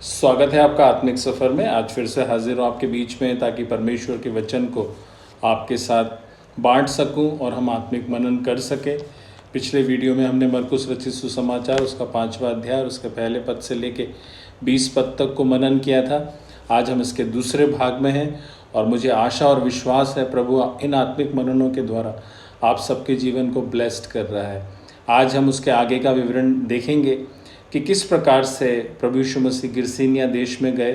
स्वागत है आपका आत्मिक सफ़र में। आज फिर से हाजिर हूँ आपके बीच में ताकि परमेश्वर के वचन को आपके साथ बांट सकूं और हम आत्मिक मनन कर सकें। पिछले वीडियो में हमने मरकुस रचित सुसमाचार उसका 5वां अध्याय और उसके पहले पद से लेके 20 पद तक को मनन किया था। आज हम इसके दूसरे भाग में हैं और मुझे आशा और विश्वास है प्रभु इन आत्मिक मननों के द्वारा आप सबके जीवन को ब्लेस्ड कर रहा है। आज हम उसके आगे का विवरण देखेंगे कि किस प्रकार से प्रभु यीशु मसीह गिरसेनिया देश में गए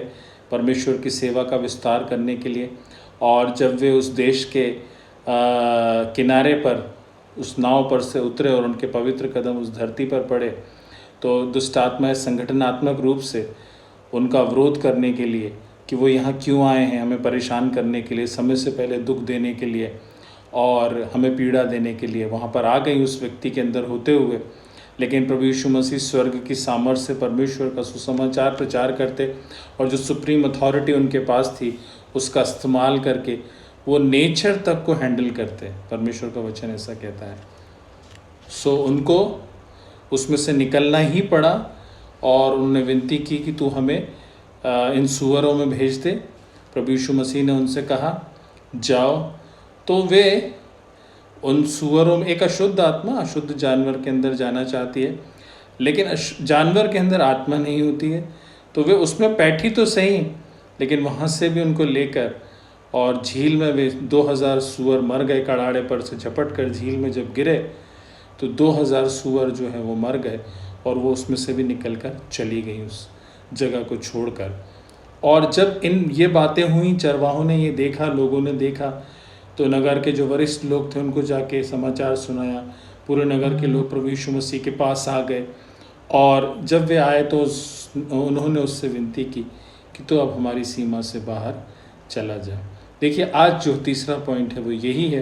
परमेश्वर की सेवा का विस्तार करने के लिए, और जब वे उस देश के किनारे पर उस नाव पर से उतरे और उनके पवित्र कदम उस धरती पर पड़े तो दुष्ट आत्माएं संगठनात्मक रूप से उनका विरोध करने के लिए कि वो यहाँ क्यों आए हैं, हमें परेशान करने के लिए, समय से पहले दुख देने के लिए और हमें पीड़ा देने के लिए वहाँ पर आ गई उस व्यक्ति के अंदर होते हुए। लेकिन प्रभु यीशु मसीह स्वर्ग की सामर्थ्य से परमेश्वर का सुसमाचार प्रचार करते और जो सुप्रीम अथॉरिटी उनके पास थी उसका इस्तेमाल करके वो नेचर तक को हैंडल करते। परमेश्वर का वचन ऐसा कहता है। सो उनको उसमें से निकलना ही पड़ा और उन्होंने विनती की कि तू हमें इन सुअरों में भेज दे। प्रभु यीशु मसीह ने उनसे कहा जाओ। तो वे उन सुअरों में, एक अशुद्ध आत्मा अशुद्ध जानवर के अंदर जाना चाहती है लेकिन जानवर के अंदर आत्मा नहीं होती है, तो वे उसमें बैठी तो सही लेकिन वहाँ से भी उनको लेकर और झील में वे 2000 सुअर मर गए। कड़ाड़े पर से झपट कर झील में जब गिरे तो 2000 सुअर जो है वो मर गए और वो उसमें से भी निकल कर चली गई उस जगह को छोड़कर। और जब ये बातें हुई, चरवाहों ने ये देखा, लोगों ने देखा, तो नगर के जो वरिष्ठ लोग थे उनको जाके समाचार सुनाया। पूरे नगर के लोग प्रभु यीशु मसीह के पास आ गए और जब वे आए तो उन्होंने उससे विनती की कि तो अब हमारी सीमा से बाहर चला जा। देखिए, आज जो तीसरा पॉइंट है वो यही है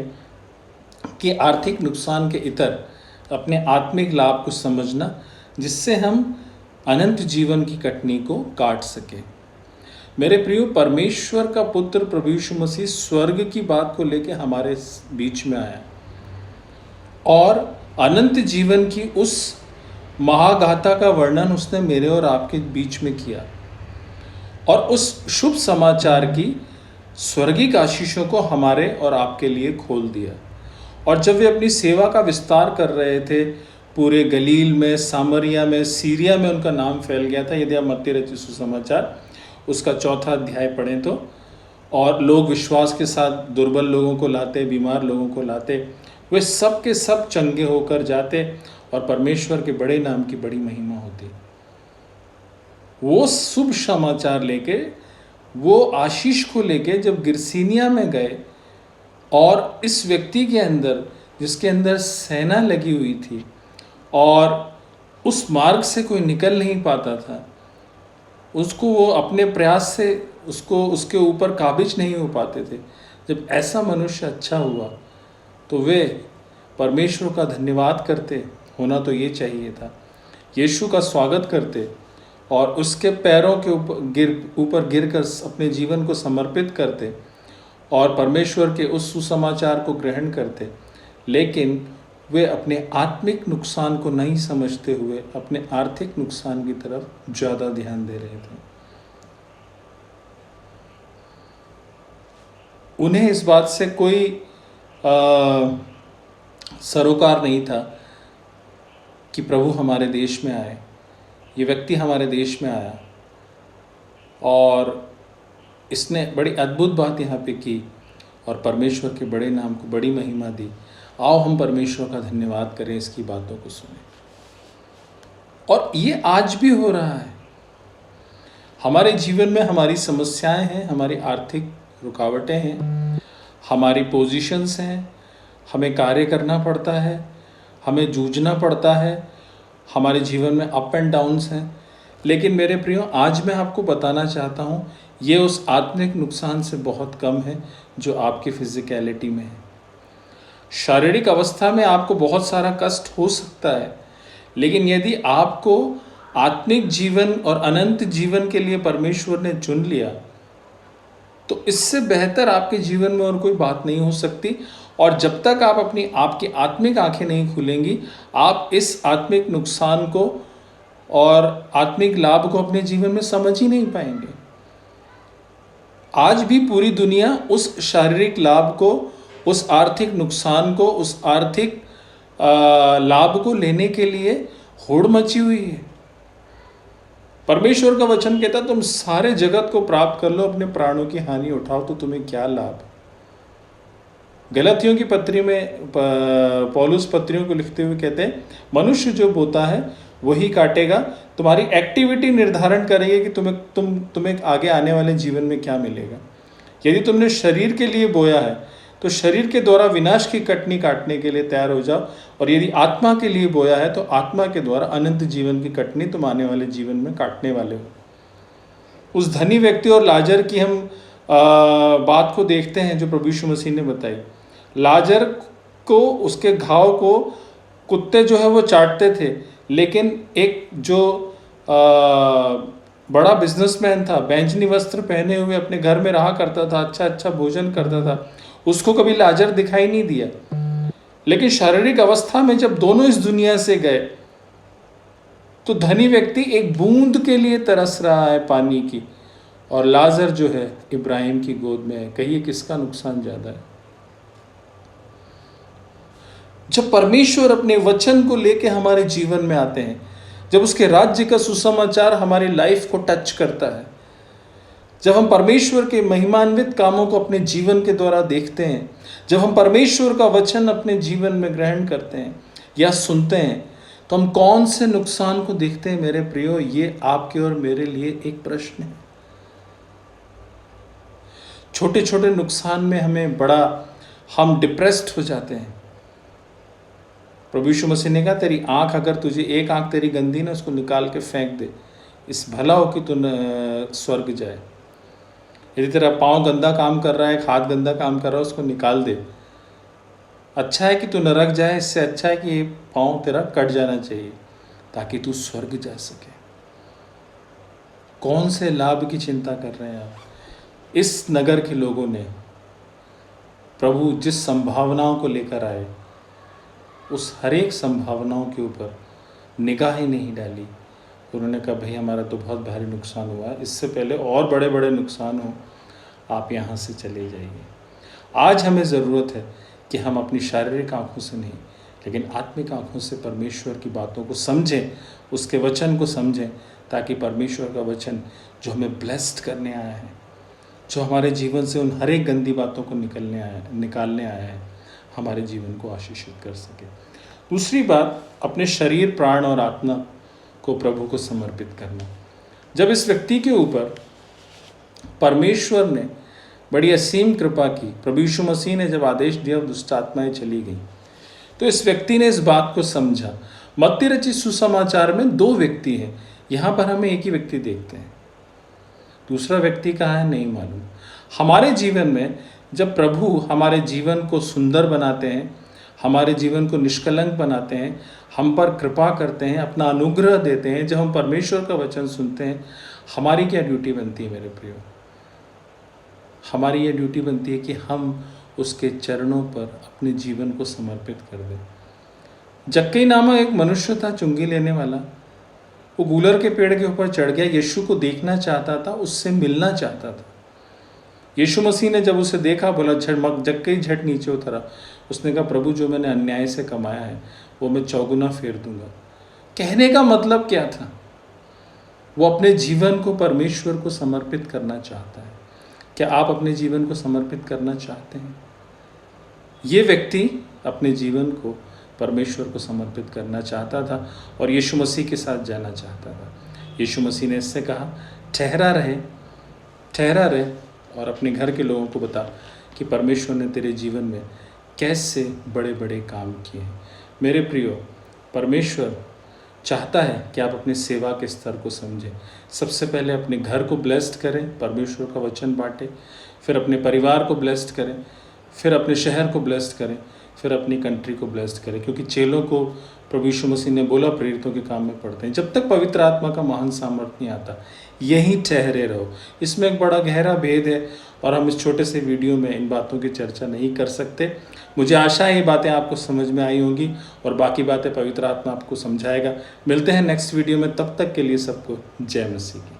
कि आर्थिक नुकसान के इतर अपने आत्मिक लाभ को समझना, जिससे हम अनंत जीवन की कटनी को काट सकें। मेरे प्रियो, परमेश्वर का पुत्र प्रभु यीशु मसीह स्वर्ग की बात को लेकर हमारे बीच में आया और अनंत जीवन की उस महागाथा का वर्णन उसने मेरे और आपके बीच में किया और उस शुभ समाचार की स्वर्गिक आशीषों को हमारे और आपके लिए खोल दिया। और जब वे अपनी सेवा का विस्तार कर रहे थे, पूरे गलील में, सामरिया में, सीरिया में उनका नाम फैल गया था। यदि आप मत्ती रचित सुसमाचार उसका 4वां अध्याय पढ़ें तो, और लोग विश्वास के साथ दुर्बल लोगों को लाते, बीमार लोगों को लाते, वे सब के सब चंगे होकर जाते और परमेश्वर के बड़े नाम की बड़ी महिमा होती। वो शुभ समाचार लेके, वो आशीष को लेके जब गिरसेनिया में गए और इस व्यक्ति के अंदर, जिसके अंदर सेना लगी हुई थी और उस मार्ग से कोई निकल नहीं पाता था, उसको वो अपने प्रयास से उसके ऊपर काबिज नहीं हो पाते थे, जब ऐसा मनुष्य अच्छा हुआ तो वे परमेश्वर का धन्यवाद करते, होना तो ये चाहिए था, यीशु का स्वागत करते और उसके पैरों के ऊपर गिरकर अपने जीवन को समर्पित करते और परमेश्वर के उस सुसमाचार को ग्रहण करते। लेकिन वे अपने आत्मिक नुकसान को नहीं समझते हुए अपने आर्थिक नुकसान की तरफ ज़्यादा ध्यान दे रहे थे। उन्हें इस बात से कोई सरोकार नहीं था कि प्रभु हमारे देश में आए, ये व्यक्ति हमारे देश में आया और इसने बड़ी अद्भुत बात यहाँ पे की और परमेश्वर के बड़े नाम को बड़ी महिमा दी। आओ हम परमेश्वर का धन्यवाद करें, इसकी बातों को सुनें। और ये आज भी हो रहा है। हमारे जीवन में हमारी समस्याएं हैं, हमारी आर्थिक रुकावटें हैं, हमारी पोजीशंस हैं, हमें कार्य करना पड़ता है, हमें जूझना पड़ता है, हमारे जीवन में अप एंड डाउन्स हैं। लेकिन मेरे प्रियो, आज मैं आपको बताना चाहता हूँ, ये उस आत्मिक नुकसान से बहुत कम है जो आपकी फिजिकलिटी में है। शारीरिक अवस्था में आपको बहुत सारा कष्ट हो सकता है, लेकिन यदि आपको आत्मिक जीवन और अनंत जीवन के लिए परमेश्वर ने चुन लिया तो इससे बेहतर आपके जीवन में और कोई बात नहीं हो सकती। और जब तक आपकी आत्मिक आंखें नहीं खुलेंगी, आप इस आत्मिक नुकसान को और आत्मिक लाभ को अपने जीवन में समझ ही नहीं पाएंगे। आज भी पूरी दुनिया उस शारीरिक लाभ को, उस आर्थिक नुकसान को, उस आर्थिक लाभ को लेने के लिए होड़ मची हुई है। परमेश्वर का वचन कहता तुम सारे जगत को प्राप्त कर लो, अपने प्राणों की हानि उठाओ तो तुम्हें क्या लाभ। गलतियों की पत्री में पौलुस पत्रियों को लिखते हुए कहते हैं मनुष्य जो बोता है वही काटेगा। तुम्हारी एक्टिविटी निर्धारण करेगी कि तुम्हें आगे आने वाले जीवन में क्या मिलेगा। यदि तुमने शरीर के लिए बोया है तो शरीर के द्वारा विनाश की कटनी काटने के लिए तैयार हो जाओ, और यदि आत्मा के लिए बोया है तो आत्मा के द्वारा अनंत जीवन की कटनी तुम आने वाले जीवन में काटने वाले हो। उस धनी व्यक्ति और लाजर की हम बात को देखते हैं जो प्रभु यीशु मसीह ने बताई। लाजर को, उसके घाव को कुत्ते जो है वो चाटते थे, लेकिन एक जो बड़ा बिजनेसमैन था, बैंजनी वस्त्र पहने हुए अपने घर में रहा करता था, अच्छा अच्छा भोजन करता था, उसको कभी लाजर दिखाई नहीं दिया। लेकिन शारीरिक अवस्था में जब दोनों इस दुनिया से गए तो धनी व्यक्ति एक बूंद के लिए तरस रहा है पानी की, और लाजर जो है इब्राहिम की गोद में है। कहिए किसका नुकसान ज्यादा है? जब परमेश्वर अपने वचन को लेके हमारे जीवन में आते हैं, जब उसके राज्य का सुसमाचार हमारी लाइफ को टच करता है, जब हम परमेश्वर के महिमान्वित कामों को अपने जीवन के द्वारा देखते हैं, जब हम परमेश्वर का वचन अपने जीवन में ग्रहण करते हैं या सुनते हैं, तो हम कौन से नुकसान को देखते हैं मेरे प्रियो? ये आपके और मेरे लिए एक प्रश्न है। छोटे छोटे नुकसान में हम डिप्रेस्ड हो जाते हैं। प्रभु यीशु मसीह ने कहा तेरी आंख, अगर तुझे एक आंख तेरी गंदी ना, उसको निकाल के फेंक दे, इस भला हो कि तू स्वर्ग जाए। यदि तेरा पाँव गंदा काम कर रहा है, एक हाथ गंदा काम कर रहा है, उसको निकाल दे। अच्छा है कि तू नरक जाए, इससे अच्छा है कि ये पाँव तेरा कट जाना चाहिए ताकि तू स्वर्ग जा सके। कौन से लाभ की चिंता कर रहे हैं आप? इस नगर के लोगों ने प्रभु जिस संभावनाओं को लेकर आए, उस हर एक संभावनाओं के ऊपर निगाह ही नहीं डाली। उन्होंने कहा भाई हमारा तो बहुत भारी नुकसान हुआ है, इससे पहले और बड़े बड़े नुकसान हो, आप यहाँ से चले जाइए। आज हमें ज़रूरत है कि हम अपनी शारीरिक आँखों से नहीं, लेकिन आत्मिक आँखों से परमेश्वर की बातों को समझें, उसके वचन को समझें, ताकि परमेश्वर का वचन जो हमें ब्लेस्ड करने आया है, जो हमारे जीवन से उन हर एक गंदी बातों को निकालने आया है, हमारे जीवन को आशीषित कर सके। दूसरी बात, अपने शरीर, प्राण और आत्मा को प्रभु को समर्पित करना। जब इस व्यक्ति के ऊपर परमेश्वर ने बड़ी असीम कृपा की, प्रभु यीशु मसीह ने जब आदेश दिया दुष्ट आत्माएं चली गई, तो इस व्यक्ति ने इस बात को समझा। मत्ती रचित सुसमाचार में 2 व्यक्ति हैं, यहाँ पर हमें एक ही व्यक्ति देखते हैं, दूसरा व्यक्ति कहाँ है नहीं मालूम। हमारे जीवन में जब प्रभु हमारे जीवन को सुंदर बनाते हैं, हमारे जीवन को निष्कलंक बनाते हैं, हम पर कृपा करते हैं, अपना अनुग्रह देते हैं, जब हम परमेश्वर का वचन सुनते हैं, हमारी क्या ड्यूटी बनती है मेरे प्रियो? हमारी ये ड्यूटी बनती है कि हम उसके चरणों पर अपने जीवन को समर्पित कर दें। जक्कई नामक एक मनुष्य था, चुंगी लेने वाला। वो गूलर के पेड़ के ऊपर चढ़ गया, यीशु को देखना चाहता था, उससे मिलना चाहता था। यीशु मसीह ने जब उसे देखा, बोला जक्कई झट नीचे उतरा। उसने कहा प्रभु जो मैंने अन्याय से कमाया है वो मैं 4 गुना फेर दूंगा। कहने का मतलब क्या था? वो अपने जीवन को परमेश्वर को समर्पित करना चाहता है। क्या आप अपने जीवन को समर्पित करना चाहते हैं? ये व्यक्ति अपने जीवन को परमेश्वर को समर्पित करना चाहता था और यीशु मसीह के साथ जाना चाहता था। यीशु मसीह ने इससे कहा ठहरा रहे और अपने घर के लोगों को बता कि परमेश्वर ने तेरे जीवन में कैसे बड़े बड़े काम किए हैं। मेरे प्रियो, परमेश्वर चाहता है कि आप अपनी सेवा के स्तर को समझें। सबसे पहले अपने घर को ब्लेस्ड करें, परमेश्वर का वचन बांटें, फिर अपने परिवार को ब्लेस्ड करें, फिर अपने शहर को ब्लेस्ड करें, फिर अपनी कंट्री को ब्लेस्ड करें। क्योंकि चेलों को प्रभु यीशु मसीह ने बोला, प्रेरितों के काम में पढ़ते हैं, जब तक पवित्र आत्मा का महान सामर्थ्य नहीं आता यहीं ठहरे रहो। इसमें एक बड़ा गहरा भेद है और हम इस छोटे से वीडियो में इन बातों की चर्चा नहीं कर सकते। मुझे आशा है ये बातें आपको समझ में आई होंगी और बाकी बातें पवित्र आत्मा आपको समझाएगा। मिलते हैं नेक्स्ट वीडियो में, तब तक के लिए सबको जय मसीह की।